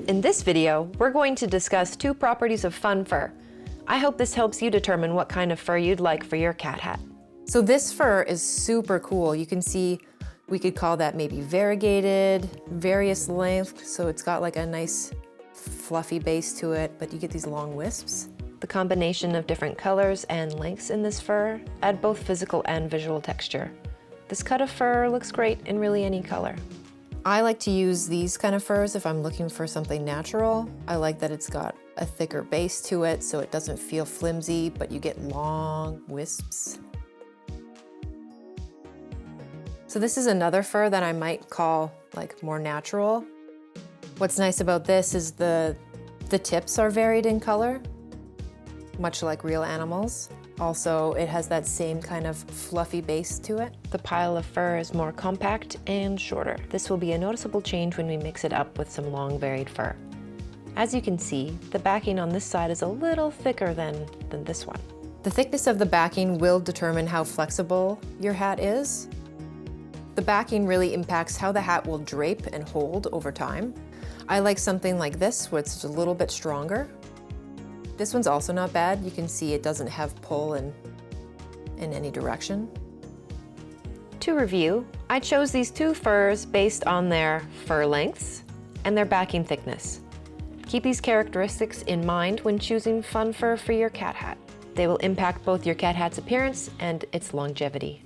In this video, we're going to discuss 2 properties of fun fur. I hope this helps you determine what kind of fur you'd like for your cat hat. So this fur is super cool. You can see we could call that maybe variegated, various length, so it's got like a nice fluffy base to it, but you get these long wisps. The combination of different colors and lengths in this fur add both physical and visual texture. This cut of fur looks great in really any color. I like to use these kind of furs if I'm looking for something natural. I like that it's got a thicker base to it so it doesn't feel flimsy, but you get long wisps. So this is another fur that I might call like more natural. What's nice about this is the tips are varied in color, much like real animals. Also, it has that same kind of fluffy base to it. The pile of fur is more compact and shorter. This will be a noticeable change when we mix it up with some long varied fur. As you can see, the backing on this side is a little thicker than this one. The thickness of the backing will determine how flexible your hat is. The backing really impacts how the hat will drape and hold over time. I like something like this, where it's a little bit stronger. This one's also not bad. You can see it doesn't have pull in any direction. To review, I chose these 2 furs based on their fur lengths and their backing thickness. Keep these characteristics in mind when choosing fun fur for your cat hat. They will impact both your cat hat's appearance and its longevity.